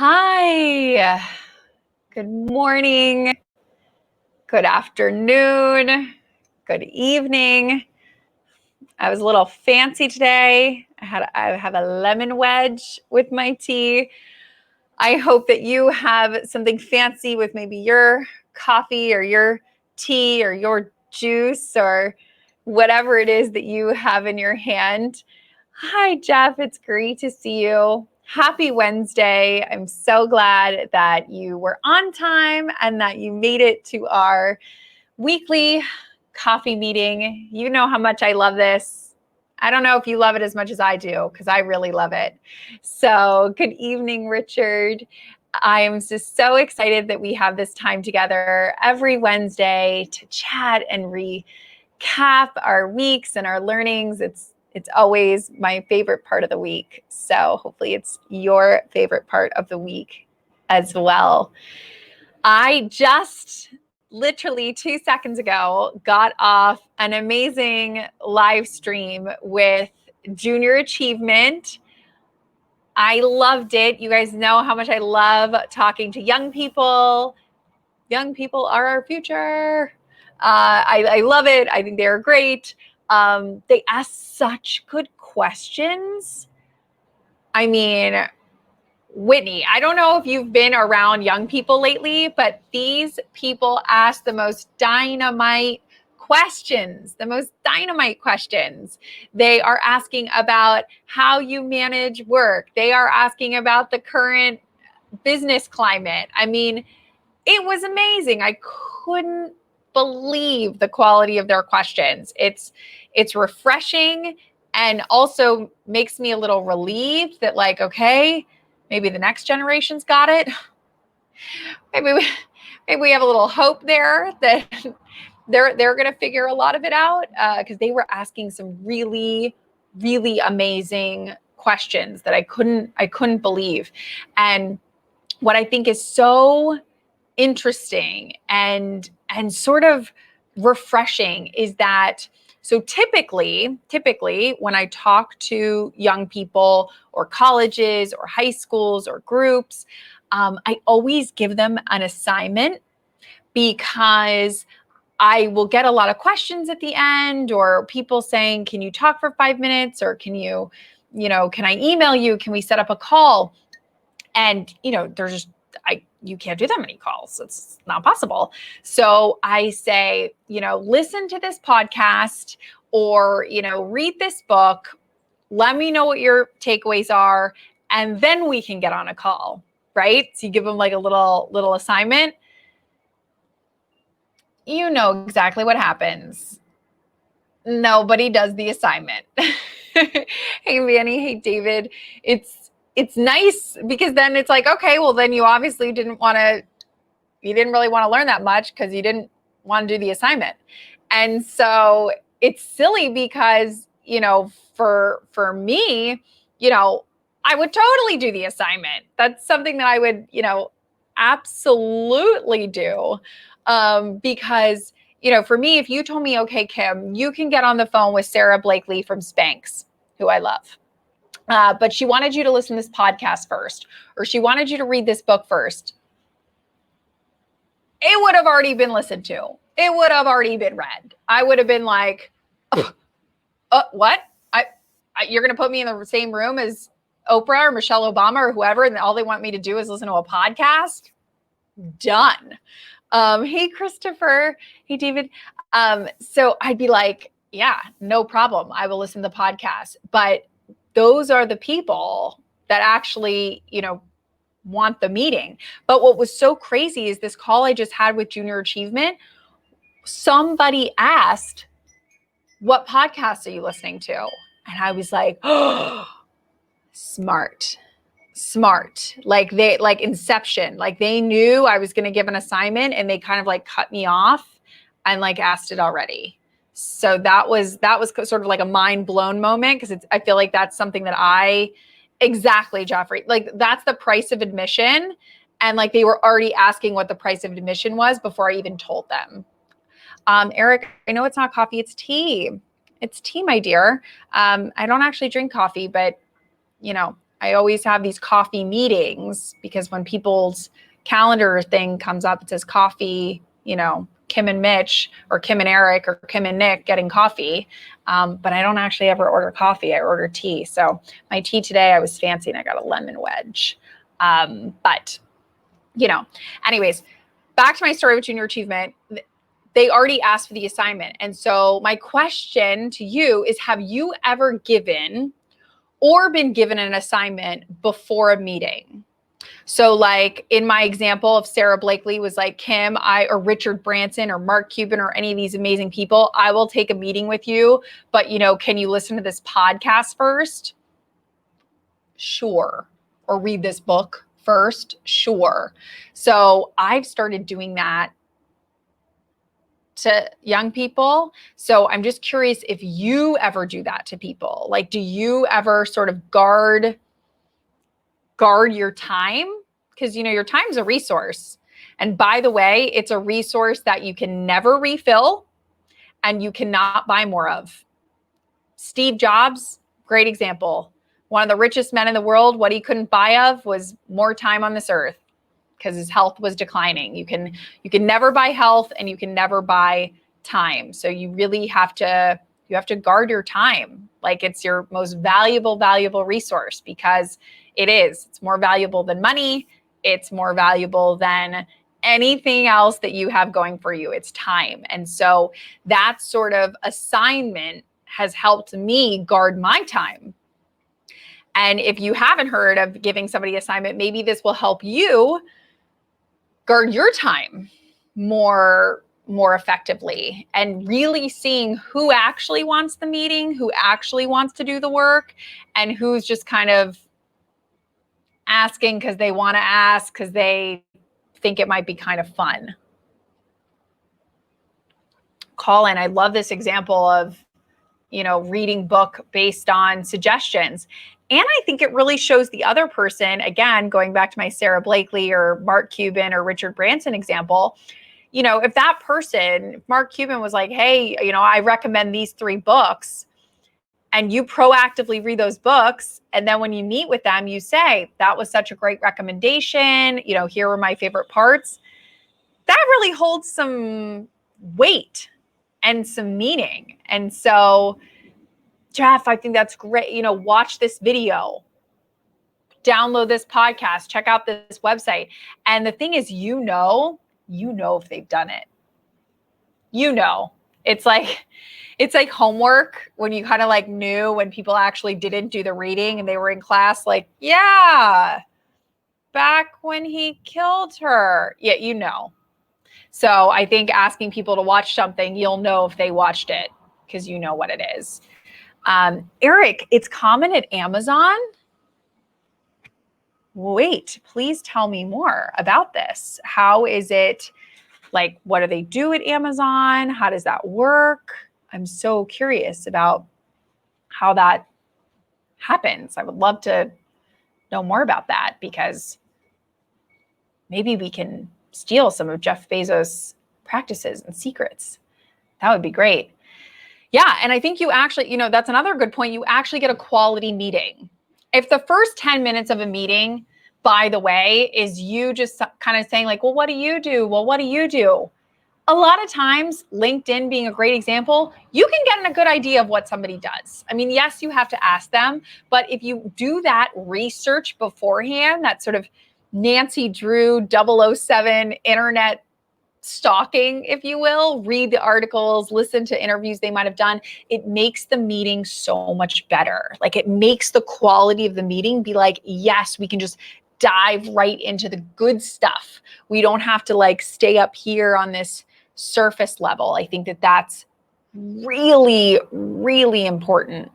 Hi, good morning, good afternoon, good evening. I was a little fancy today. I have a lemon wedge with my tea. I hope that you have something fancy with maybe your coffee or your tea or your juice or whatever it is that you have in your hand. Hi, Jeff. It's great to see you. Happy Wednesday. I'm so glad that you were on time and that you made it to our weekly coffee meeting. You know how much I love this. I don't know if you love it as much as I do, because I really love it. So, good evening, Richard. I am just so excited that we have this time together every Wednesday to chat and recap our weeks and our learnings. It's always my favorite part of the week. So hopefully it's your favorite part of the week as well. I just literally 2 seconds ago got off an amazing live stream with Junior Achievement. I loved it. You guys know how much I love talking to young people. Young people are our future. I love it. I think they're great. They ask such good questions. I mean, Whitney, I don't know if you've been around young people lately, but these people ask the most dynamite questions, They are asking about how you manage work. They are asking about the current business climate. I mean, it was amazing. I couldn't believe the quality of their questions. It's refreshing and also makes me a little relieved that, like, okay, maybe the next generation's got it. Maybe we have a little hope there that they're going to figure a lot of it out, because they were asking some really, really amazing questions that I couldn't believe. And what I think is so interesting and sort of refreshing is that, so typically when I talk to young people or colleges or high schools or groups, I always give them an assignment, because I will get a lot of questions at the end, or people saying, can you talk for 5 minutes, or can I email you? Can we set up a call? And, there's you can't do that many calls. It's not possible. So I say, listen to this podcast, or, read this book. Let me know what your takeaways are, and then we can get on a call, right? So you give them like a little assignment. You know exactly what happens. Nobody does the assignment. Hey, Manny. Hey, David. It's nice, because then it's like, okay, well, then you obviously you didn't really want to learn that much, because you didn't want to do the assignment. And so it's silly, because, for me, I would totally do the assignment. That's something that I would, absolutely do. Because, for me, if you told me, okay, Kim, you can get on the phone with Sarah Blakely from Spanx, who I love. But she wanted you to listen to this podcast first, or she wanted you to read this book first. It would have already been listened to. It would have already been read. I would have been like, what? You're going to put me in the same room as Oprah or Michelle Obama or whoever, and all they want me to do is listen to a podcast? Done. Hey, Christopher. Hey, David. So I'd be like, yeah, no problem. I will listen to the podcast. But those are the people that actually, want the meeting. But what was so crazy is this call I just had with Junior Achievement. Somebody asked, what podcast are you listening to? And I was like, oh, smart. Like Inception. Like they knew I was going to give an assignment, and they kind of like cut me off and like asked it already. So that was sort of like a mind blown moment, because I feel like that's something that exactly, Joffrey, like that's the price of admission. And like they were already asking what the price of admission was before I even told them. Eric, I know it's not coffee, it's tea. It's tea, my dear. I don't actually drink coffee, but I always have these coffee meetings because when people's calendar thing comes up, it says coffee, Kim and Mitch or Kim and Eric or Kim and Nick getting coffee. But I don't actually ever order coffee. I order tea. So my tea today, I was fancy and I got a lemon wedge. But anyways, back to my story with Junior Achievement. They already asked for the assignment. And so my question to you is, have you ever given or been given an assignment before a meeting? So like in my example of Sarah Blakely was like, Kim, or Richard Branson or Mark Cuban or any of these amazing people, I will take a meeting with you, but can you listen to this podcast first? Sure. Or read this book first? Sure. So I've started doing that to young people. So I'm just curious if you ever do that to people. Like, do you ever sort of guard your time? Because, your time's a resource. And by the way, it's a resource that you can never refill and you cannot buy more of. Steve Jobs, great example. One of the richest men in the world, what he couldn't buy of was more time on this earth because his health was declining. You can never buy health and you can never buy time. So you really have to guard your time. Like it's your most valuable resource because it's more valuable than money. It's more valuable than anything else that you have going for you. It's time. And so that sort of assignment has helped me guard my time. And if you haven't heard of giving somebody an assignment, maybe this will help you guard your time more effectively and really seeing who actually wants the meeting, who actually wants to do the work, and who's just kind of asking because they want to ask because they think it might be kind of fun. Colin, I love this example of, reading book based on suggestions. And I think it really shows the other person, again, going back to my Sarah Blakely or Mark Cuban or Richard Branson example, if that person, if Mark Cuban was like, hey, I recommend these 3 books, and you proactively read those books, and then when you meet with them, you say, that was such a great recommendation, here were my favorite parts. That really holds some weight and some meaning. And so, Jeff, I think that's great. Watch this video, download this podcast, check out this website. And the thing is, if they've done it. It's like homework when you kind of like knew when people actually didn't do the reading and they were in class, like, yeah, back when he killed her. Yeah, So I think asking people to watch something, you'll know if they watched it because you know what it is. Eric, it's common at Amazon. Wait, please tell me more about this. How is it? Like, what do they do at Amazon? How does that work? I'm so curious about how that happens. I would love to know more about that because maybe we can steal some of Jeff Bezos' practices and secrets. That would be great. Yeah, and I think you actually, that's another good point. You actually get a quality meeting. If the first 10 minutes of a meeting, by the way, is you just kind of saying like, well, what do you do? Well, what do you do? A lot of times, LinkedIn being a great example, you can get a good idea of what somebody does. I mean, yes, you have to ask them, but if you do that research beforehand, that sort of Nancy Drew 007 internet stalking, if you will, read the articles, listen to interviews they might have done, it makes the meeting so much better. Like it makes the quality of the meeting be like, yes, we can just dive right into the good stuff. We don't have to like stay up here on this surface level. I think that that's really, really important.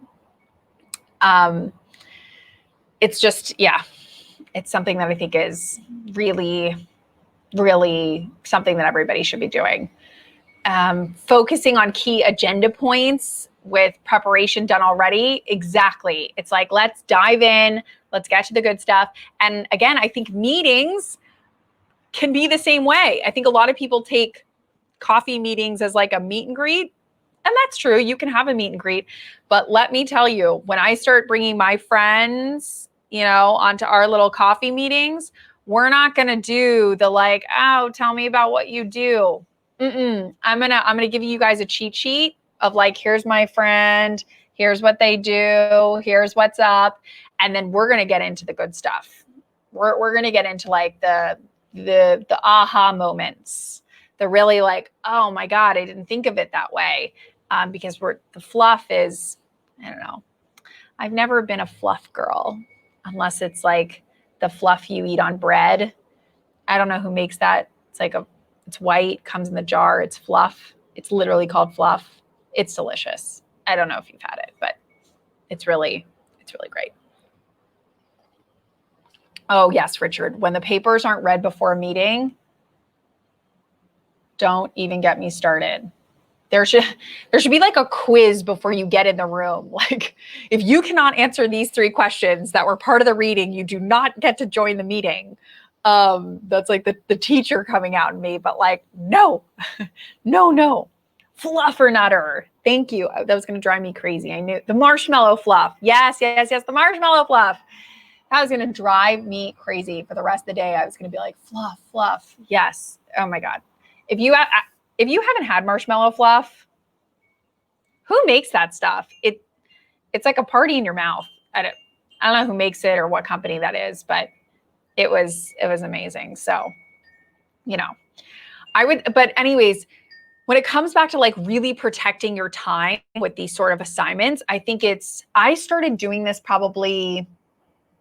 It's just, it's something that I think is really, really something that everybody should be doing. Focusing on key agenda points with preparation done already. Exactly. It's like, let's dive in, let's get to the good stuff. And again, I think meetings can be the same way. I think a lot of people take coffee meetings as like a meet and greet. And that's true. You can have a meet and greet. But let me tell you, when I start bringing my friends, onto our little coffee meetings, we're not going to do the like, oh, tell me about what you do. I'm going to give you guys a cheat sheet of like, here's my friend, here's what they do, here's what's up. And then we're going to get into the good stuff. We're going to get into like the aha moments, the really like, oh my God, I didn't think of it that way. Because the fluff is, I don't know. I've never been a fluff girl unless it's like the fluff you eat on bread. I don't know who makes that. It's white, comes in the jar. It's fluff. It's literally called fluff. It's delicious. I don't know if you've had it, but it's really great. Oh yes, Richard, when the papers aren't read before a meeting, don't even get me started. There should be like a quiz before you get in the room. Like, if you cannot answer these 3 questions that were part of the reading, you do not get to join the meeting. That's like the teacher coming out in me, but like, no, fluff or nutter. Thank you. That was going to drive me crazy. I knew the marshmallow fluff. Yes. The marshmallow fluff. That was going to drive me crazy for the rest of the day. I was going to be like, fluff. Yes. Oh my God. If you haven't had marshmallow fluff, who makes that stuff? It's like a party in your mouth. I don't know who makes it or what company that is, but it was amazing. So, but anyways, when it comes back to like really protecting your time with these sort of assignments, I think I started doing this probably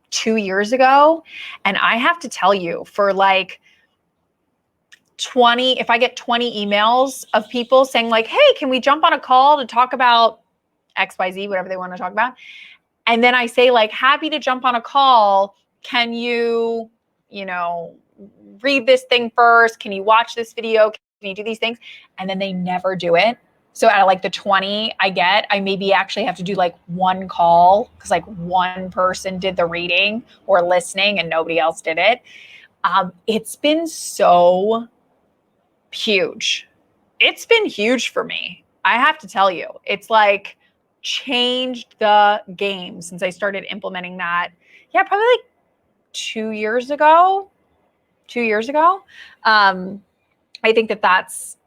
2 years ago. And I have to tell you, for like 20, if I get 20 emails of people saying like, hey, can we jump on a call to talk about XYZ, whatever they want to talk about. And then I say like, happy to jump on a call. Can you, read this thing first? Can you watch this video? Can you do these things? And then they never do it. So out of like the 20 I get, I maybe actually have to do like 1 call because like 1 person did the reading or listening and nobody else did it. It's been so huge. It's been huge for me. I have to tell you, it's like changed the game since I started implementing that. Yeah, probably like 2 years ago. I think that's,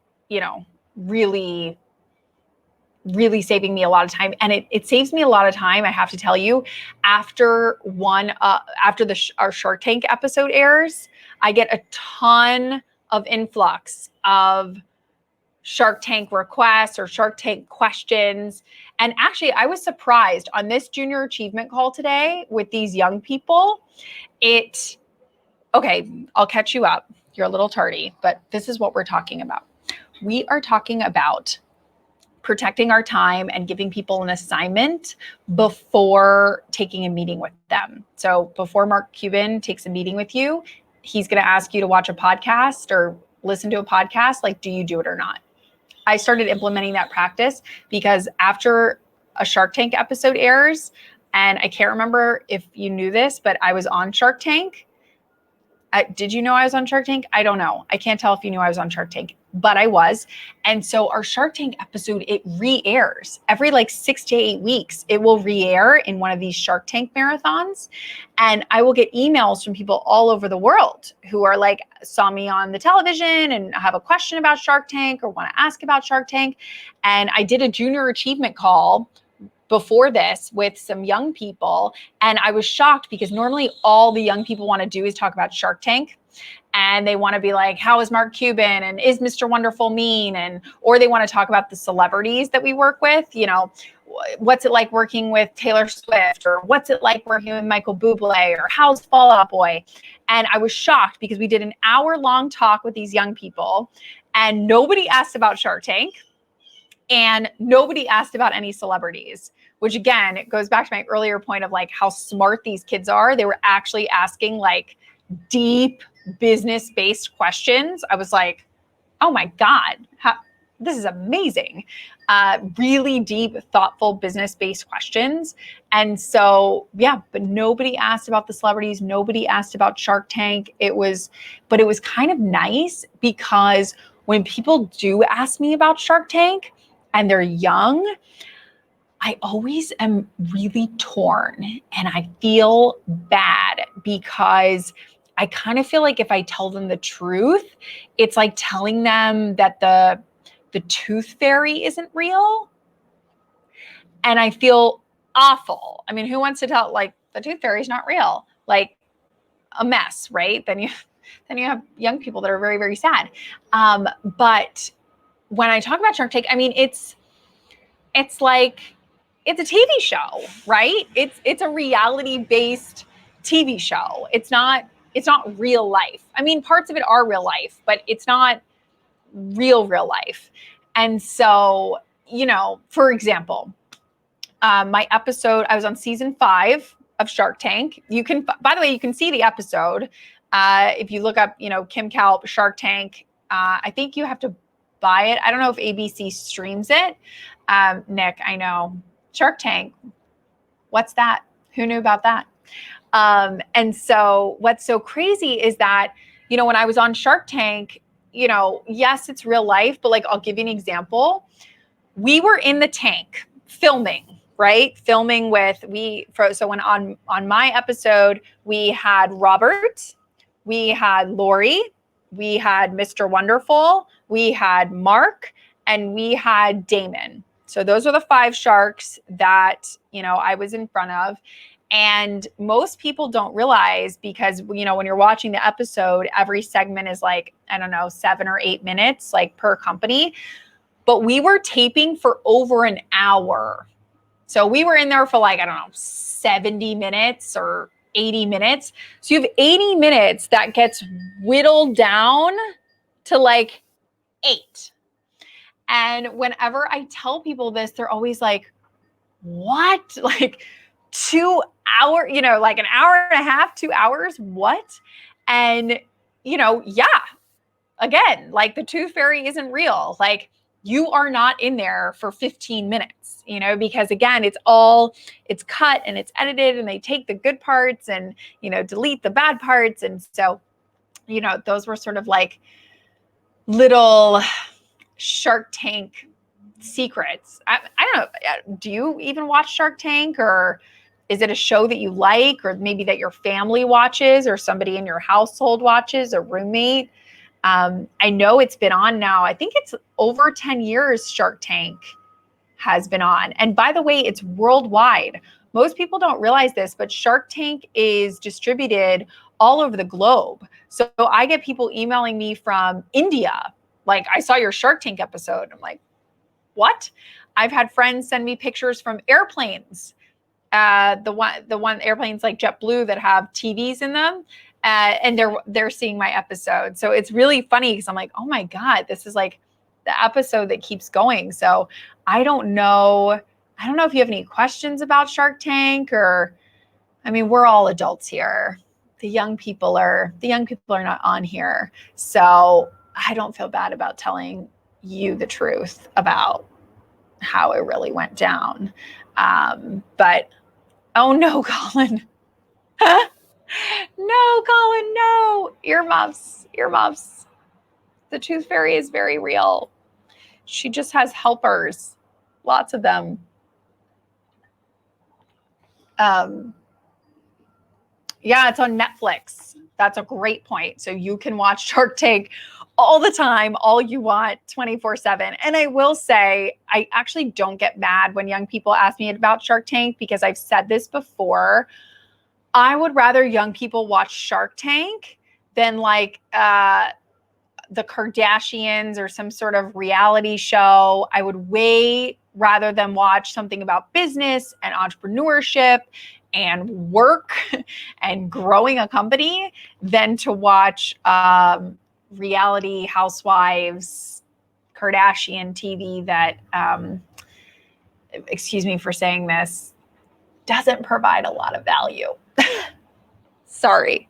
really, really saving me a lot of time. And it saves me a lot of time, I have to tell you, after our Shark Tank episode airs, I get a ton of influx of Shark Tank requests or Shark Tank questions. And actually, I was surprised on this junior achievement call today with these young people. Okay, I'll catch you up. You're a little tardy, but this is what we're talking about. We are talking about protecting our time and giving people an assignment before taking a meeting with them. So before Mark Cuban takes a meeting with you, he's going to ask you to watch a podcast or listen to a podcast. Like, do you do it or not? I started implementing that practice because after a Shark Tank episode airs, and I can't remember if you knew this, but I was on Shark Tank. Did you know I was on Shark Tank? I don't know. I can't tell if you knew I was on Shark Tank, but I was. And so our Shark Tank episode, it re-airs every like 6 to 8 weeks. It will re-air in one of these Shark Tank marathons. And I will get emails from people all over the world who are like, saw me on the television and have a question about Shark Tank or want to ask about Shark Tank. And I did a junior achievement call before this with some young people. And I was shocked because normally all the young people want to do is talk about Shark Tank. And they want to be like, how is Mark Cuban? And is Mr. Wonderful mean? Or they want to talk about the celebrities that we work with. What's it like working with Taylor Swift? Or what's it like working with Michael Bublé? Or how's Fall Out Boy? And I was shocked because we did an hour-long talk with these young people and nobody asked about Shark Tank. And nobody asked about any celebrities, which again, it goes back to my earlier point of like how smart these kids are. They were actually asking like deep business-based questions. I was like, oh my God, this is amazing. Really deep, thoughtful, business-based questions. And so, yeah, but nobody asked about the celebrities. Nobody asked about Shark Tank. But it was kind of nice because when people do ask me about Shark Tank, and they're young, I always am really torn and I feel bad because I kind of feel like if I tell them the truth, it's like telling them that the tooth fairy isn't real. And I feel awful. I mean, who wants to tell like the tooth fairy is not real? Like a mess, right? Then you have young people that are very, very sad. But when I talk about Shark Tank, I mean, it's like it's a TV show, right? It's a reality based TV show. It's not real life. I mean, parts of it are real life, but it's not real life. And so, for example, my episode, I was on season 5 of Shark Tank. You can, by the way, you can see the episode if you look up, Kim Kalp Shark Tank. I think you have to buy it. I don't know if ABC streams it. Nick, I know. Shark Tank. What's that? Who knew about that? And so what's so crazy is that, when I was on Shark Tank, yes, it's real life, but like, I'll give you an example. We were in the tank filming, right? Filming so when on my episode, we had Robert, we had Lori, we had Mr. Wonderful, we had Mark, and we had Damon. So those are the 5 sharks that, I was in front of. And most people don't realize because, when you're watching the episode, every segment is like, I don't know, 7 or 8 minutes, like per company. But we were taping for over an hour. So we were in there for like, I don't know, 70 minutes or 80 minutes. So you have 80 minutes that gets whittled down to like 8. And whenever I tell people this, they're always like, what? Like 2 hours, like an hour and a half, 2 hours? What? And, yeah, again, like the tooth fairy isn't real. Like you are not in there for 15 minutes, because again, it's cut and it's edited and they take the good parts and, delete the bad parts. And so, those were sort of like little Shark Tank secrets. I don't know. Do you even watch Shark Tank, or is it a show that you like, or maybe that your family watches or somebody in your household watches, a roommate? I know it's been on now. I think it's over 10 years Shark Tank has been on. And by the way, it's worldwide. Most people don't realize this, but Shark Tank is distributed all over the globe. So I get people emailing me from India. Like, I saw your Shark Tank episode. I'm like, what? I've had friends send me pictures from airplanes. The one airplanes like JetBlue that have TVs in them. And they're seeing my episode. So it's really funny because I'm like, oh my God, this is like the episode that keeps going. So I don't know if you have any questions about Shark Tank, or, I mean, we're all adults here. The young people are not on here. So I don't feel bad about telling you the truth about how it really went down. But oh no, Colin. No, Colin, no. Earmuffs. The tooth fairy is very real. She just has helpers. Lots of them. Yeah, it's on Netflix. That's a great point. So you can watch Shark Tank all the time, all you want, 24/7. And I will say, I actually don't get mad when young people ask me about Shark Tank, because I've said this before. I would rather young people watch Shark Tank than like the Kardashians or some sort of reality show. I would way rather than watch something about business and entrepreneurship and work and growing a company than to watch reality housewives, Kardashian TV that, excuse me for saying this, doesn't provide a lot of value. Sorry.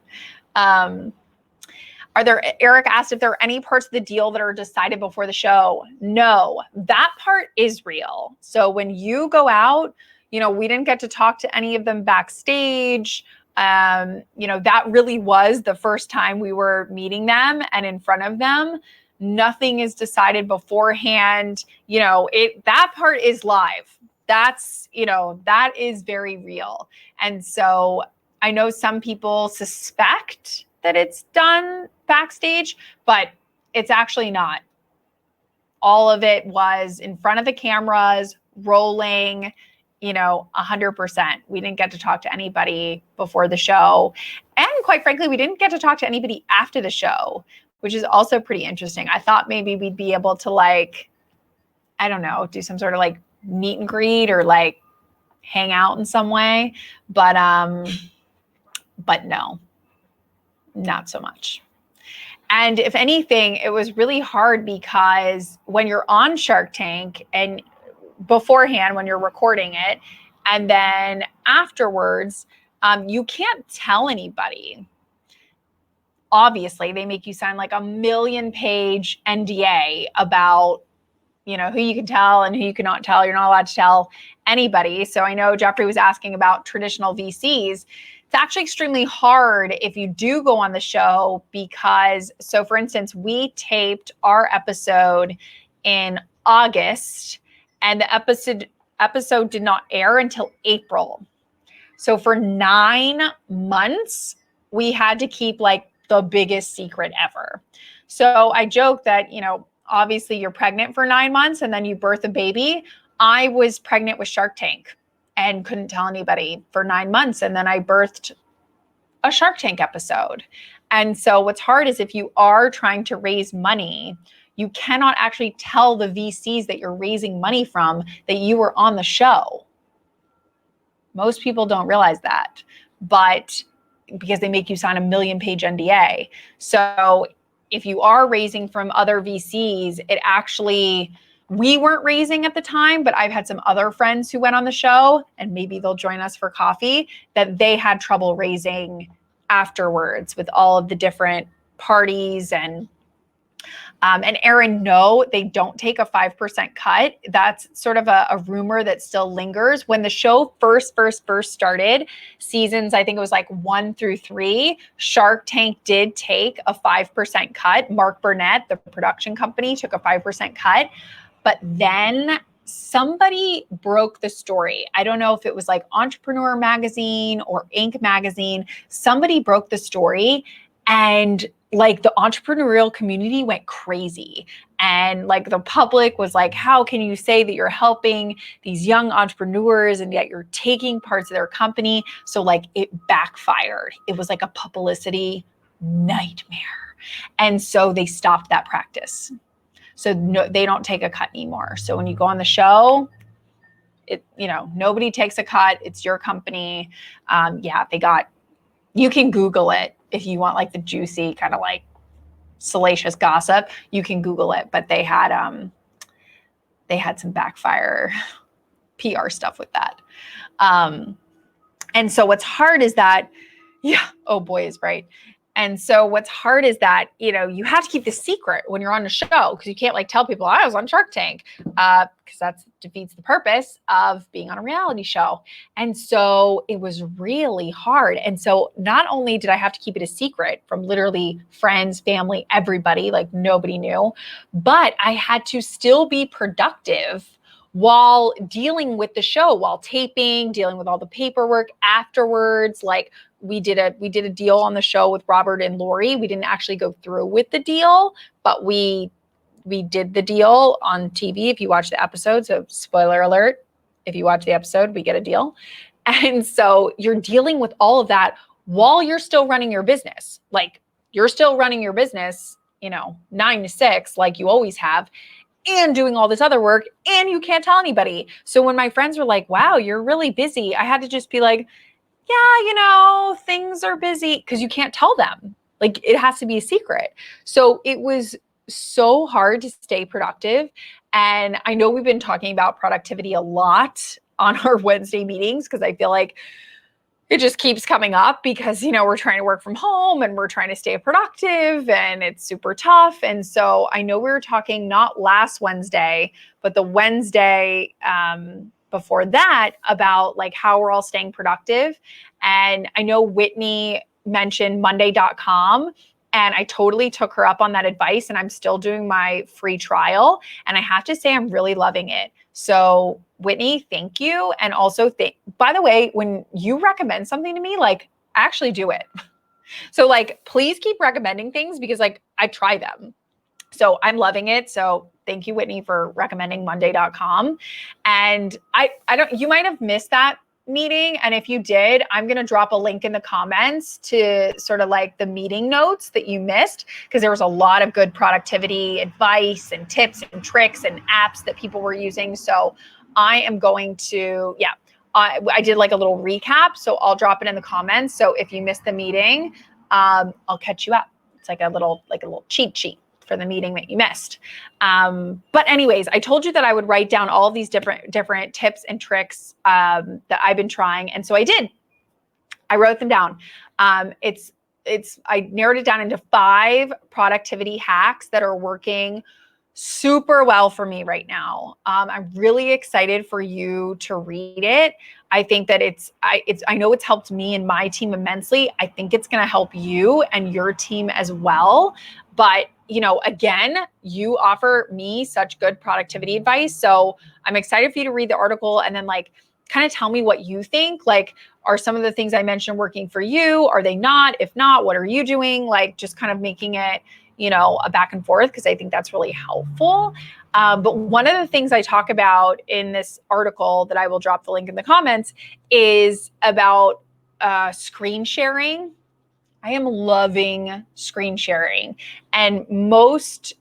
Eric asked if there are any parts of the deal that are decided before the show. No, that part is real. So when you go out, we didn't get to talk to any of them backstage. That really was the first time we were meeting them and in front of them. Nothing is decided beforehand. That part is live. That's, that is very real. And so I know some people suspect that it's done backstage, but it's actually not. All of it was in front of the cameras, rolling, 100%. We didn't get to talk to anybody before the show. And quite frankly, we didn't get to talk to anybody after the show, which is also pretty interesting. I thought maybe we'd be able to I don't know, do some sort of meet and greet or hang out in some way. But no, not so much. And if anything, it was really hard because when you're on Shark Tank and beforehand, when you're recording it, and then afterwards, you can't tell anybody. Obviously, they make you sign a 1,000,000-page NDA about, who you can tell and who you cannot tell. You're not allowed to tell anybody. So I know Jeffrey was asking about traditional VCs. It's actually extremely hard if you do go on the show because, so for instance, we taped our episode in August and the episode did not air until April. So for 9 months, we had to keep the biggest secret ever. So I joke that, obviously you're pregnant for 9 months and then you birth a baby. I was pregnant with Shark Tank and couldn't tell anybody for 9 months. And then I birthed a Shark Tank episode. And so what's hard is if you are trying to raise money, you cannot actually tell the VCs that you're raising money from that you were on the show. Most people don't realize that, but because they make you sign a 1,000,000-page NDA. So if you are raising from other VCs, we weren't raising at the time, but I've had some other friends who went on the show, and maybe they'll join us for coffee, that they had trouble raising afterwards with all of the different parties and Aaron, no, they don't take a 5% cut. That's sort of a rumor that still lingers. When the show first started, seasons, I think it was 1 through 3, Shark Tank did take a 5% cut. Mark Burnett, the production company, took a 5% cut. But then somebody broke the story. I don't know if it was Entrepreneur Magazine or Inc. Magazine. Somebody broke the story and the entrepreneurial community went crazy. And the public was how can you say that you're helping these young entrepreneurs and yet you're taking parts of their company? So it backfired. It was a publicity nightmare. And so they stopped that practice. So no, they don't take a cut anymore. So when you go on the show, nobody takes a cut. It's your company. You can Google it. If you want the juicy kind of salacious gossip, you can Google it. But they had some backfire PR stuff with that. And so what's hard is that, oh boy is right. And so what's hard is that, you have to keep the secret when you're on a show because you can't tell people I was on Shark Tank because that defeats the purpose of being on a reality show. And so it was really hard. And so not only did I have to keep it a secret from literally friends, family, everybody, nobody knew, but I had to still be productive while dealing with the show, while taping, dealing with all the paperwork afterwards. We did a deal on the show with Robert and Lori. We didn't actually go through with the deal, but we did the deal on TV. If you watch the episode, so spoiler alert, if you watch the episode, we get a deal. And so you're dealing with all of that while you're still running your business. You're still running your business, 9 to 6, like you always have, and doing all this other work, and you can't tell anybody. So when my friends were like, wow, you're really busy, I had to just be like, yeah, things are busy, because you can't tell them. It has to be a secret. So it was so hard to stay productive. And I know we've been talking about productivity a lot on our Wednesday meetings, because I feel like it just keeps coming up because, we're trying to work from home and we're trying to stay productive and it's super tough. And so I know we were talking not last Wednesday, but the Wednesday before that about how we're all staying productive. And I know Whitney mentioned Monday.com. And I totally took her up on that advice, and I'm still doing my free trial. And I have to say, I'm really loving it. So Whitney, thank you. And also, by the way, when you recommend something to me, like, actually do it. So like, please keep recommending things because like I try them. So I'm loving it. So thank you, Whitney, for recommending Monday.com. And you might have missed that meeting. And if you did, I'm going to drop a link in the comments to sort of like the meeting notes that you missed, because there was a lot of good productivity advice and tips and tricks and apps that people were using. So I am going to, I did like a little recap. So I'll drop it in the comments. So if you missed the meeting, I'll catch you up. It's like a little cheat sheet for the meeting that you missed. But anyways, I told you that I would write down all of these different tips and tricks that I've been trying. And so I did. I wrote them down. I narrowed it down into 5 productivity hacks that are working super well for me right now. I'm really excited for you to read it. I think that I know it's helped me and my team immensely. I think it's going to help you and your team as well. But, again, you offer me such good productivity advice. So I'm excited for you to read the article and then like kind of tell me what you think. Like, are some of the things I mentioned working for you? Are they not? If not, what are you doing? Like, just kind of making it, a back and forth, because I think that's really helpful. But one of the things I talk about in this article that I will drop the link in the comments is about screen sharing. I am loving screen sharing, and most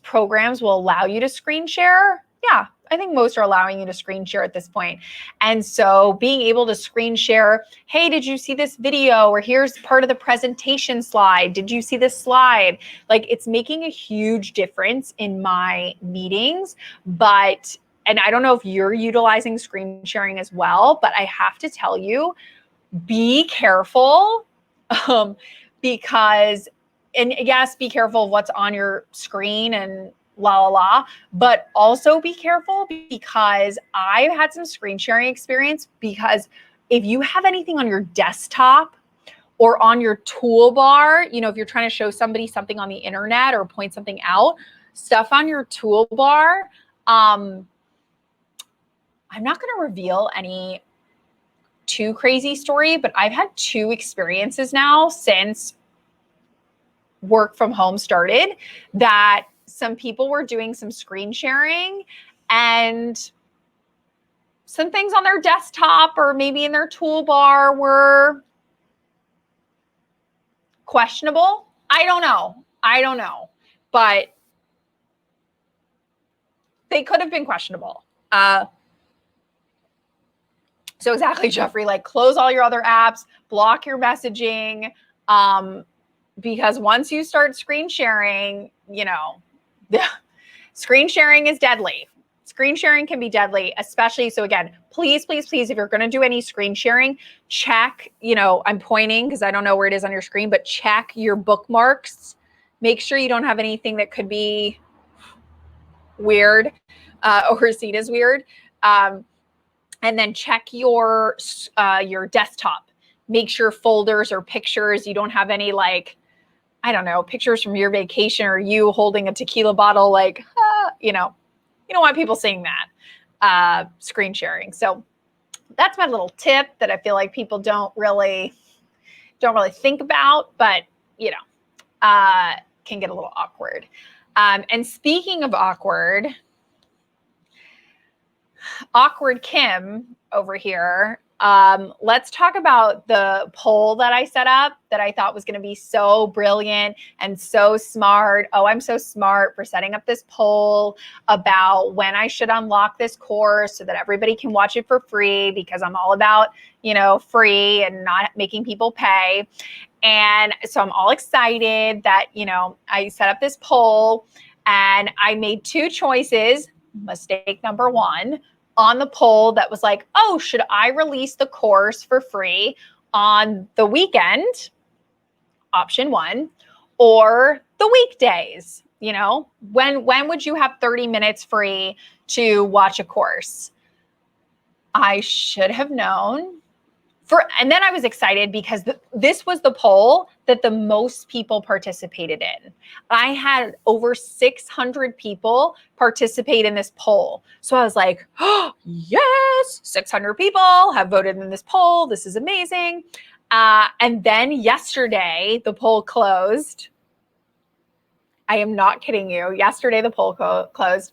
programs will allow you to screen share. Yeah, I think most are allowing you to screen share at this point. And so being able to screen share, hey, did you see this video? Or here's part of the presentation slide. Did you see this slide? Like, it's making a huge difference in my meetings. And I don't know if you're utilizing screen sharing as well, but I have to tell you, be careful because, and yes, be careful of what's on your screen and but also be careful because I've had some screen sharing experience, because if you have anything on your desktop or on your toolbar, if you're trying to show somebody something on the internet or point something out, stuff on your toolbar, I'm not going to reveal any too crazy story, but I've had 2 experiences now since work from home started that some people were doing some screen sharing and some things on their desktop or maybe in their toolbar were questionable. I don't know, but they could have been questionable. So exactly, Jeffrey, like close all your other apps, block your messaging, because once you start screen sharing, screen sharing is deadly. Screen sharing can be deadly, especially. So again, please, if you're going to do any screen sharing, check, I'm pointing because I don't know where it is on your screen, but check your bookmarks. Make sure you don't have anything that could be weird or seen as weird. And then check your desktop. Make sure folders or pictures, you don't have any pictures from your vacation or you holding a tequila bottle, you don't want people seeing that, screen sharing. So that's my little tip that I feel like people don't really think about, but, can get a little awkward. And speaking of awkward Kim over here, let's talk about the poll that I set up that I thought was going to be so brilliant and so smart. Oh, I'm so smart for setting up this poll about when I should unlock this course so that everybody can watch it for free, because I'm all about, free and not making people pay. And so I'm all excited that, I set up this poll and I made 2 choices. Mistake number 1 on the poll that was like, oh, should I release the course for free on the weekend? Option 1, or the weekdays. When would you have 30 minutes free to watch a course? I should have known And then I was excited because this was the poll that the most people participated in. I had over 600 people participate in this poll. So I was like, oh, yes, 600 people have voted in this poll. This is amazing. And then yesterday, the poll closed. I am not kidding you. Yesterday, the poll closed.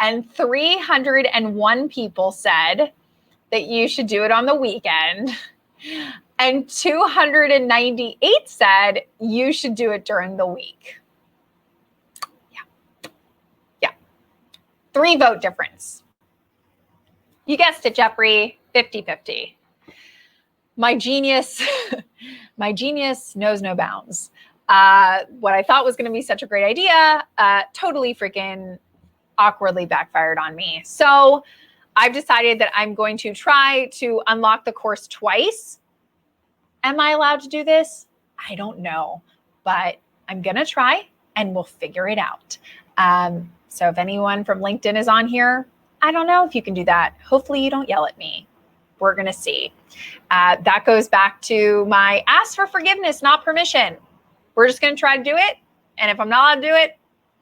And 301 people said that you should do it on the weekend. And 298 said you should do it during the week. Yeah. 3 vote difference. You guessed it, Jeffrey, 50-50. My genius knows no bounds. What I thought was going to be such a great idea, totally freaking awkwardly backfired on me. So I've decided that I'm going to try to unlock the course twice. Am I allowed to do this? I don't know, but I'm going to try and we'll figure it out. So if anyone from LinkedIn is on here, I don't know if you can do that. Hopefully you don't yell at me. We're going to see. That goes back to my ask for forgiveness, not permission. We're just going to try to do it. And if I'm not allowed to do it,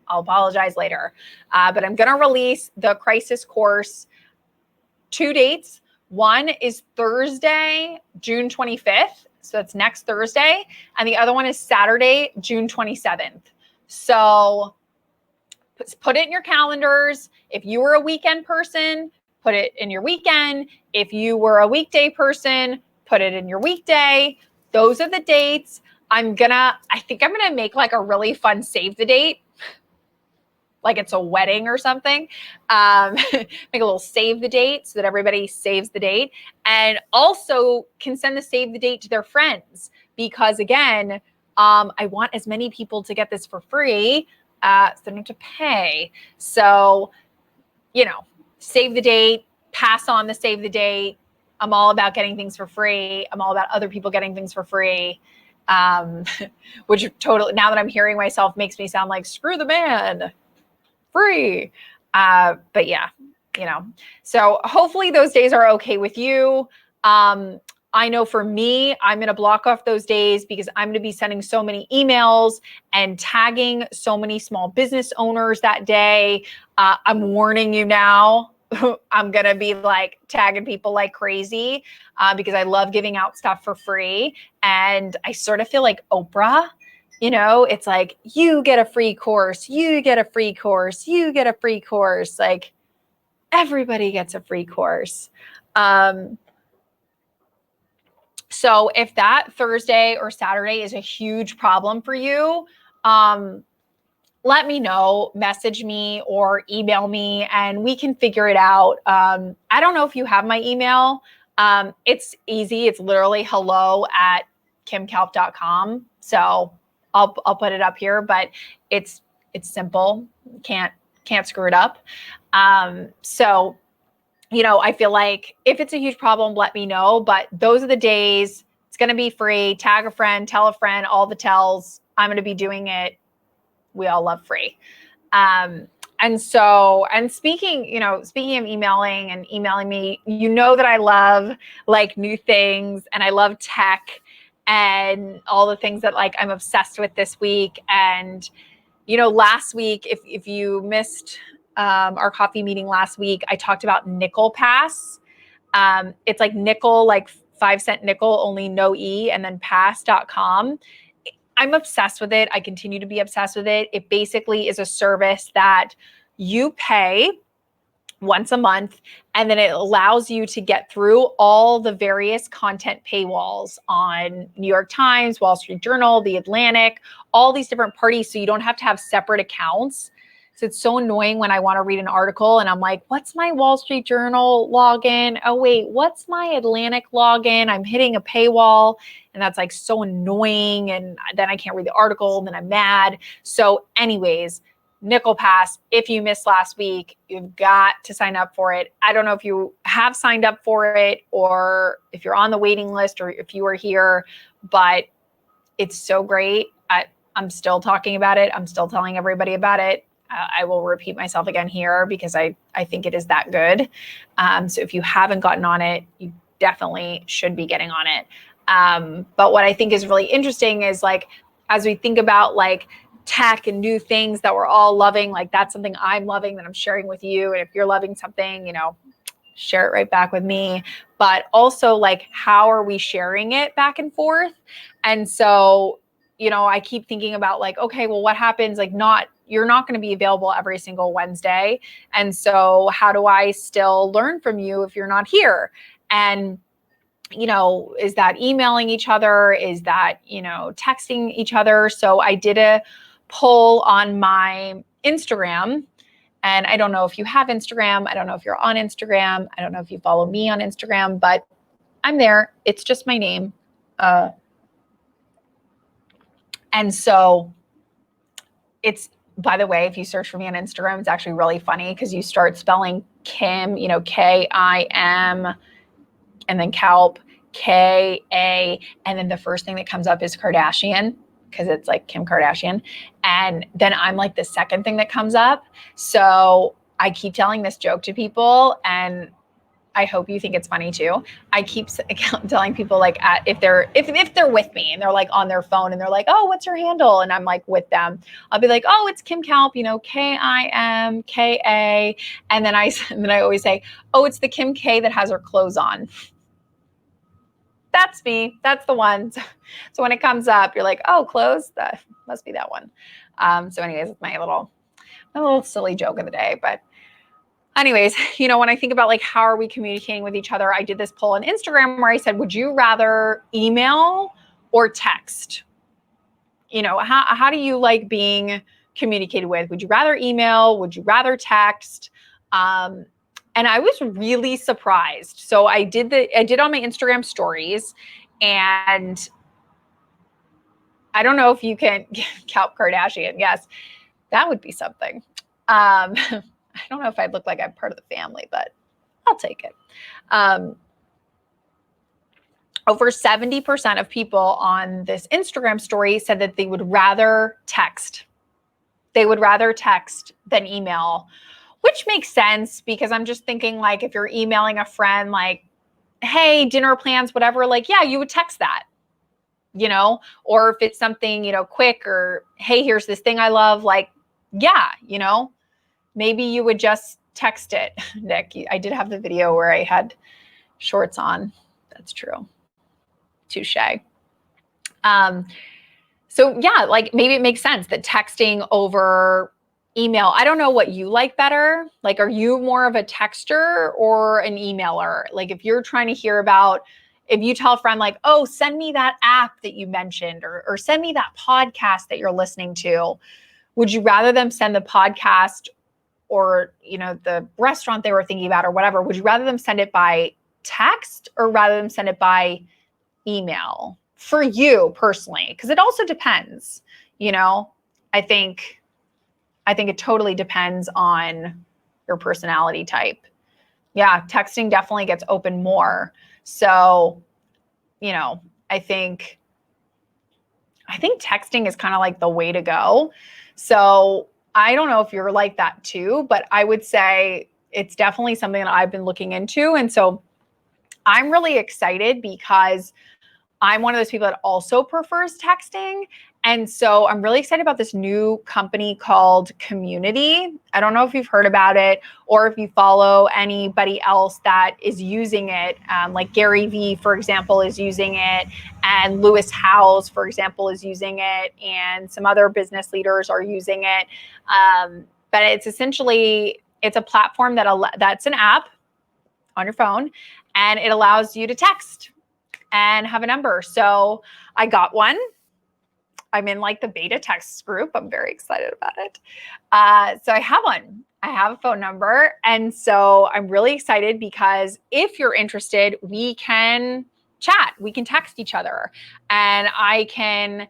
I'll apologize later. But I'm going to release the crisis course 2 dates. One is Thursday, June 25th. So that's next Thursday. And the other one is Saturday, June 27th. So put it in your calendars. If you were a weekend person, put it in your weekend. If you were a weekday person, put it in your weekday. Those are the dates. I think I'm going to make like a really fun save the date. Like it's a wedding or something. Make a little save the date so that everybody saves the date, and also can send the save the date to their friends, because again, I want as many people to get this for free, so they don't have to pay. So, save the date, pass on the save the date. I'm all about getting things for free. I'm all about other people getting things for free. Which totally, now that I'm hearing myself, makes me sound like screw the man. Free. But yeah, so hopefully those days are okay with you. I know for me, I'm going to block off those days because I'm going to be sending so many emails and tagging so many small business owners that day. I'm warning you now. I'm going to be like tagging people like crazy because I love giving out stuff for free. And I sort of feel like Oprah. It's like, you get a free course, you get a free course, you get a free course. Like everybody gets a free course. So if that Thursday or Saturday is a huge problem for you, let me know, message me or email me and we can figure it out. I don't know if you have my email. It's easy. It's literally hello@kimkalp.com. So I'll put it up here, but it's simple. Can't screw it up. So, I feel like if it's a huge problem, let me know, but those are the days. It's going to be free. Tag a friend, tell a friend, all the tells. I'm going to be doing it. We all love free. And speaking of emailing and emailing me, that I love like new things and I love tech and all the things that like I'm obsessed with this week. And, last week, if you missed our coffee meeting last week, I talked about Nickel Pass. It's like nickel, like 5-cent nickel, only no E, and then pass.com. I'm obsessed with it. I continue to be obsessed with it. It basically is a service that you pay once a month, and then it allows you to get through all the various content paywalls on New York Times, Wall Street Journal, The Atlantic, all these different parties. So you don't have to have separate accounts. So it's so annoying when I want to read an article and I'm like, what's my Wall Street Journal login? Oh, wait, what's my Atlantic login? I'm hitting a paywall and that's like so annoying. And then I can't read the article and then I'm mad. So anyways, Nickel Pass, if you missed last week, you've got to sign up for it. I don't know if you have signed up for it or if you're on the waiting list or if you are here, but it's so great. I'm still talking about it. I'm still telling everybody about it. I will repeat myself again here because I think it is that good. So if you haven't gotten on it, you definitely should be getting on it. But what I think is really interesting is like, as we think about like tech and new things that we're all loving, like that's something I'm loving that I'm sharing with you. And if you're loving something, share it right back with me. But also like, how are we sharing it back and forth? And so, I keep thinking about like, okay, well, what happens? Like you're not going to be available every single Wednesday. And so how do I still learn from you if you're not here? And is that emailing each other? Is that, texting each other? So I did a poll on my Instagram, and I don't know if you have Instagram. I don't know if you're on Instagram. I don't know if you follow me on Instagram, but I'm there. It's just my name. And so it's, by the way, if you search for me on Instagram, it's actually really funny because you start spelling Kim, Kim, and then Kalp, K-A, and then the first thing that comes up is Kardashian, because it's like Kim Kardashian. And then I'm like the second thing that comes up. So I keep telling this joke to people, and I hope you think it's funny too. I keep telling people like if they're with me and they're like on their phone and they're like, oh, what's your handle? And I'm like with them, I'll be like, oh, it's Kim Kalp, Kimka. And then I always say, oh, it's the Kim K that has her clothes on. That's me. That's the one. So when it comes up, you're like, oh, clothes? That must be that one. So anyways, it's my little silly joke of the day. But anyways, when I think about like, how are we communicating with each other? I did this poll on Instagram where I said, would you rather email or text? How do you like being communicated with? Would you rather email? Would you rather text? And I was really surprised. So I did on my Instagram stories, and I don't know if you can Kalp Kardashian. Yes, that would be something. I don't know if I'd look like I'm part of the family, but I'll take it. Over 70% of people on this Instagram story said that they would rather text. They would rather text than email, which makes sense because I'm just thinking like, if you're emailing a friend, like, hey, dinner plans, whatever, like, yeah, you would text that, or if it's something, quick, or, hey, here's this thing I love. Like, yeah, maybe you would just text it. Nick, I did have the video where I had shorts on. That's true. Touche. So yeah, like maybe it makes sense that texting over email. I don't know what you like better. Like, are you more of a texter or an emailer? Like if you're trying to hear about, if you tell a friend like, oh, send me that app that you mentioned, or send me that podcast that you're listening to, would you rather them send the podcast or, the restaurant they were thinking about or whatever? Would you rather them send it by text or rather them send it by email for you personally? Because it also depends, I think it totally depends on your personality type. Yeah, texting definitely gets open more. So, I think texting is kind of like the way to go. So I don't know if you're like that too, but I would say it's definitely something that I've been looking into. And so I'm really excited because I'm one of those people that also prefers texting. And so I'm really excited about this new company called Community. I don't know if you've heard about it or if you follow anybody else that is using it. Like Gary Vee, for example, is using it. And Lewis Howes, for example, is using it. And some other business leaders are using it. But it's essentially, it's a platform that's an app on your phone, and it allows you to text and have a number. So I got one. I'm in like the beta text group. I'm very excited about it. So I have one. I have a phone number. And so I'm really excited because if you're interested, we can chat. We can text each other. And I can,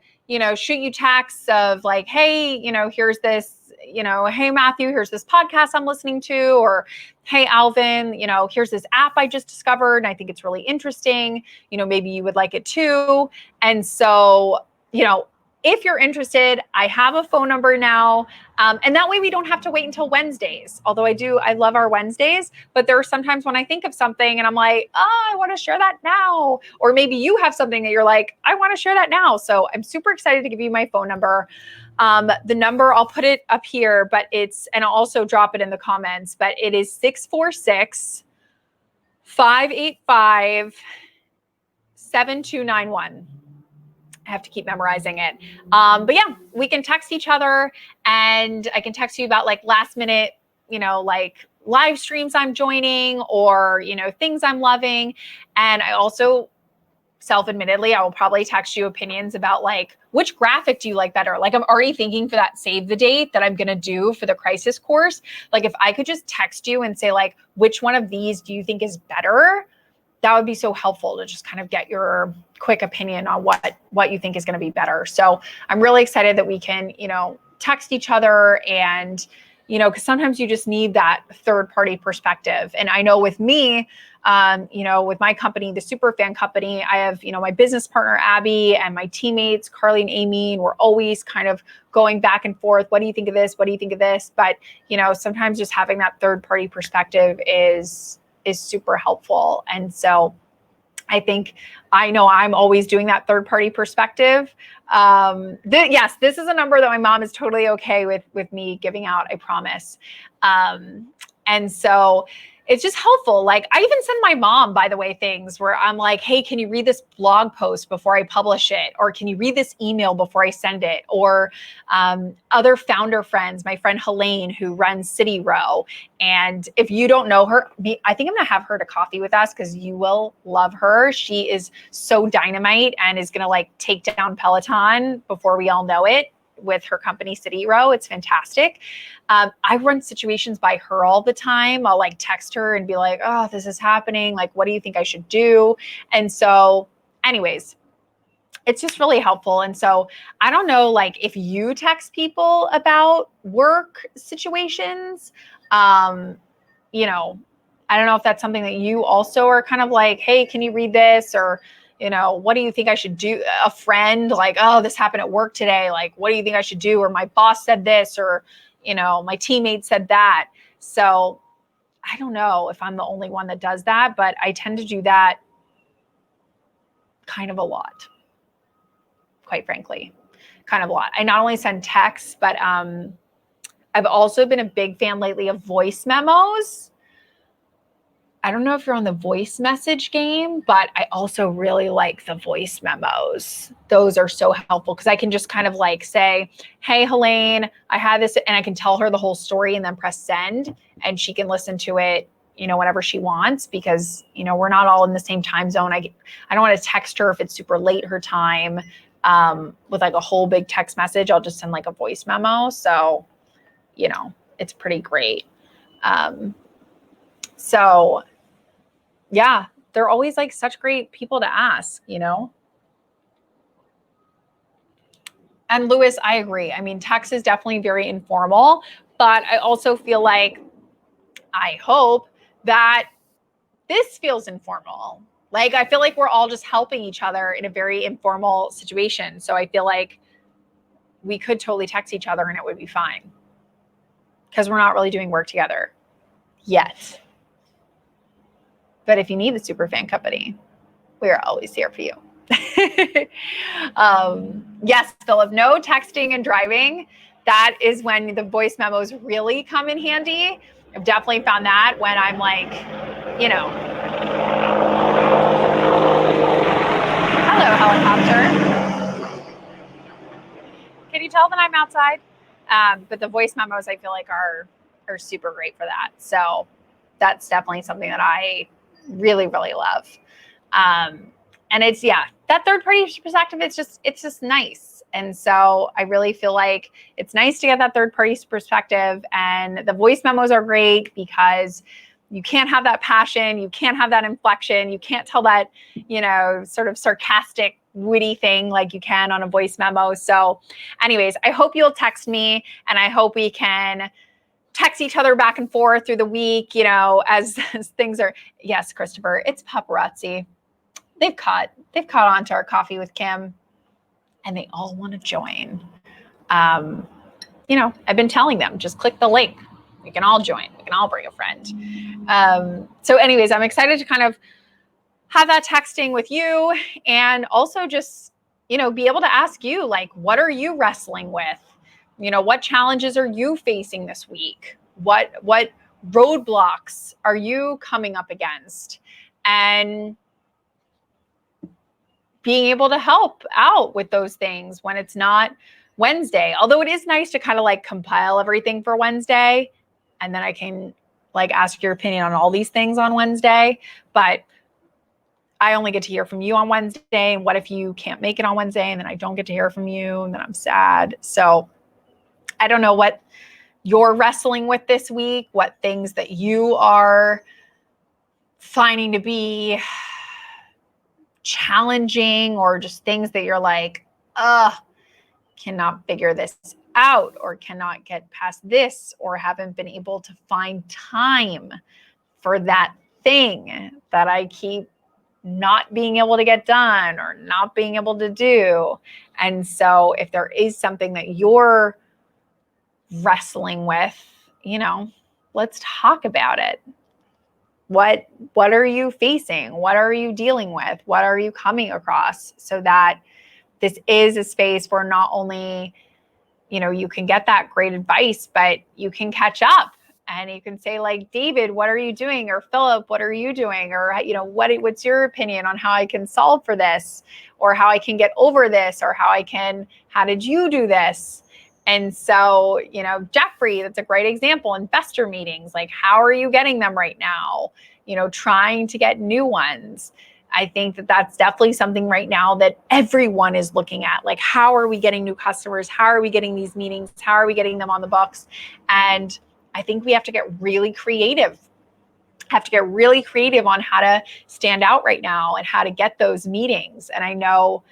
shoot you texts of like, hey, here's this, hey, Matthew, here's this podcast I'm listening to, or hey, Alvin, here's this app I just discovered and I think it's really interesting. Maybe you would like it too. And so, if you're interested, I have a phone number now. And that way we don't have to wait until Wednesdays. Although I love our Wednesdays, but there are sometimes when I think of something and I'm like, oh, I want to share that now. Or maybe you have something that you're like, I want to share that now. So I'm super excited to give you my phone number. The number, I'll put it up here, and I'll also drop it in the comments, but it is 646-585-7291. I have to keep memorizing it. But yeah, we can text each other, and I can text you about like last minute, like live streams I'm joining, or, things I'm loving. And I also, self-admittedly, I will probably text you opinions about like, which graphic do you like better? Like, I'm already thinking for that save the date that I'm going to do for the crisis course. Like, if I could just text you and say like, which one of these do you think is better? That would be so helpful to just kind of get your quick opinion on what you think is going to be better. So I'm really excited that we can, text each other, and, because sometimes you just need that third party perspective. And I know with me, with my company, the Superfan Company, I have, my business partner, Abby, and my teammates, Carly and Amy, and we're always kind of going back and forth. What do you think of this? What do you think of this? But, sometimes just having that third party perspective is super helpful. And so I know I'm always doing that third party perspective. Yes, this is a number that my mom is totally okay with me giving out, I promise. And so it's just helpful. Like, I even send my mom, by the way, things where I'm like, hey, can you read this blog post before I publish it? Or can you read this email before I send it? Or other founder friends, my friend Helene, who runs City Row. And if you don't know her, I think I'm going to have her to coffee with us, because you will love her. She is so dynamite and is going to like take down Peloton before we all know it with her company, City Row. It's fantastic. I run situations by her all the time. I'll like text her and be like, oh, this is happening. Like, what do you think I should do? And so anyways, it's just really helpful. And so I don't know, like, if you text people about work situations, I don't know if that's something that you also are kind of like, hey, can you read this? Or, what do you think I should do? A friend like, oh, this happened at work today. Like, what do you think I should do? Or my boss said this, or, my teammate said that. So I don't know if I'm the only one that does that, but I tend to do that kind of a lot, quite frankly, kind of a lot. I not only send texts, but I've also been a big fan lately of voice memos. I don't know if you're on the voice message game, but I also really like the voice memos. Those are so helpful, because I can just kind of like say, hey, Helene, I had this, and I can tell her the whole story and then press send, and she can listen to it, whenever she wants, because, we're not all in the same time zone. I don't want to text her if it's super late her time with like a whole big text message. I'll just send like a voice memo. So, it's pretty great. So yeah, they're always like such great people to ask, And Lewis, I agree. I mean, text is definitely very informal, but I also feel like, I hope that this feels informal. Like, I feel like we're all just helping each other in a very informal situation. So I feel like we could totally text each other and it would be fine, because we're not really doing work together yet. But if you need the Superfan Company, we are always here for you. Yes, Philip, no texting and driving. That is when the voice memos really come in handy. I've definitely found that when I'm like, hello, helicopter. Can you tell that I'm outside? But the voice memos, I feel like are super great for that. So that's definitely something that I really, really love. And it's, that third party perspective, it's just nice. And so I really feel like it's nice to get that third party perspective, and the voice memos are great because you can't have that passion. You can't have that inflection. You can't tell that, sort of sarcastic, witty thing like you can on a voice memo. So anyways, I hope you'll text me, and I hope we can text each other back and forth through the week, as things are. Yes, Christopher, it's paparazzi. They've caught on to our coffee with Kim. and they all want to join. I've been telling them, just click the link. We can all join. We can all bring a friend. So anyways, I'm excited to kind of have that texting with you, and also just, be able to ask you, like, what are you wrestling with? What challenges are you facing this week? What roadblocks are you coming up against? And being able to help out with those things when it's not Wednesday. Although it is nice to kind of like compile everything for Wednesday, and then I can like ask your opinion on all these things on Wednesday. But I only get to hear from you on Wednesday. And what if you can't make it on Wednesday and then I don't get to hear from you and then I'm sad? So I don't know what you're wrestling with this week, what things that you are finding to be challenging, or just things that you're like, cannot figure this out, or cannot get past this, or haven't been able to find time for that thing that I keep not being able to get done or not being able to do. And so if there is something that you're wrestling with, let's talk about it. What are you facing? What are you dealing with? What are you coming across? So that this is a space where not only, you can get that great advice, but you can catch up. And you can say, like, David, what are you doing? Or Philip, what are you doing? Or, what's your opinion on how I can solve for this? Or how I can get over this? Or how did you do this? And so, Jeffrey, that's a great example. Investor meetings, like, how are you getting them right now? Trying to get new ones. I think that that's definitely something right now that everyone is looking at. Like, how are we getting new customers? How are we getting these meetings? How are we getting them on the books? And I think we have to get really creative. On how to stand out right now and how to get those meetings. And I know,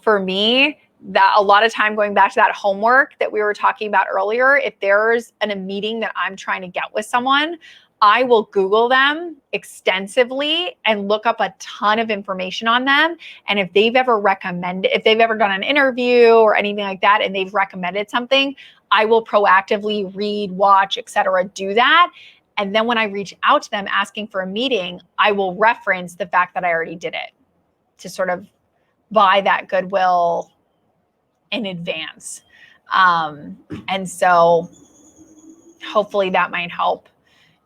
for me, that a lot of time, going back to that homework that we were talking about earlier, if there's a meeting that I'm trying to get with someone, I will Google them extensively and look up a ton of information on them. And if they've ever done an interview or anything like that, and they've recommended something, I will proactively read, watch, etc., do that. And then when I reach out to them asking for a meeting, I will reference the fact that I already did it to sort of buy that goodwill in advance. And so hopefully that might help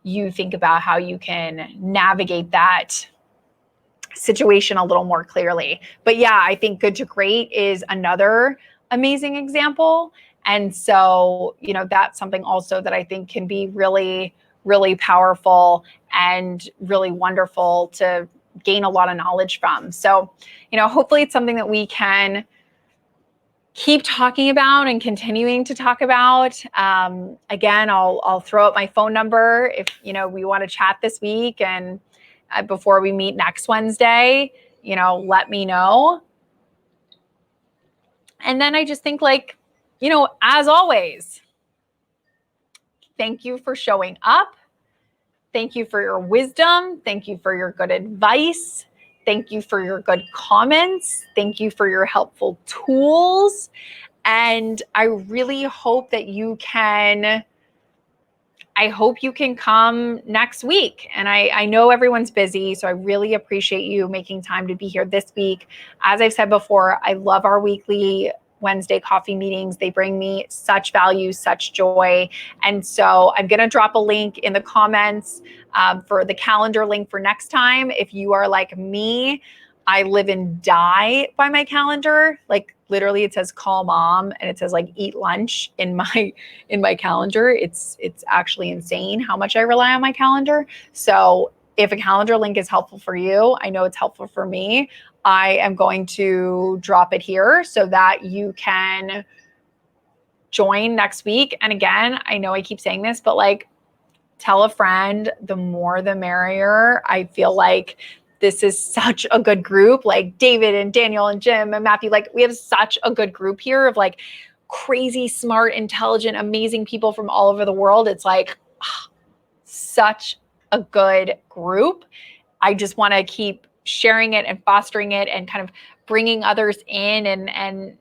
you think about how you can navigate that situation a little more clearly. But yeah, I think Good to Great is another amazing example. And so, that's something also that I think can be really, really powerful and really wonderful to gain a lot of knowledge from. So, hopefully it's something that we can keep talking about and continuing to talk about. Again, I'll throw out my phone number if, we want to chat this week, and before we meet next Wednesday, let me know. And then I just think, like, as always, thank you for showing up. Thank you for your wisdom. Thank you for your good advice. Thank you for your good comments. Thank you for your helpful tools. And I really hope that you can come next week. And I know everyone's busy, so I really appreciate you making time to be here this week. As I've said before, I love our weekly Wednesday coffee meetings. They bring me such value, such joy. And so I'm going to drop a link in the comments for the calendar link for next time. If you are like me, I live and die by my calendar. Like, literally it says call mom, and it says like eat lunch in my calendar. It's actually insane how much I rely on my calendar. So if a calendar link is helpful for you, I know it's helpful for me. I am going to drop it here so that you can join next week. And again, I know I keep saying this, but like, tell a friend. The more the merrier. I feel like this is such a good group. Like, David and Daniel and Jim and Matthew, like, we have such a good group here of like crazy, smart, intelligent, amazing people from all over the world. It's like such a good group. I just want to keep sharing it and fostering it and kind of bringing others in and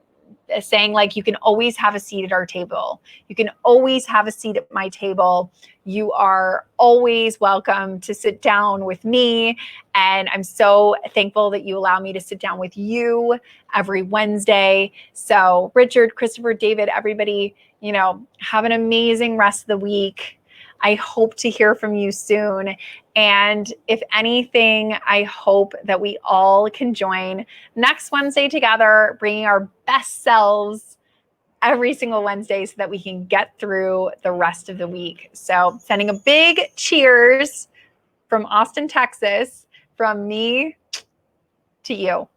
saying like, you can always have a seat at our table. You can always have a seat at my table. You are always welcome to sit down with me. And I'm so thankful that you allow me to sit down with you every Wednesday. So Richard, Christopher, David, everybody, have an amazing rest of the week. I hope to hear from you soon. And if anything, I hope that we all can join next Wednesday together, bringing our best selves every single Wednesday so that we can get through the rest of the week. So sending a big cheers from Austin, Texas, from me to you.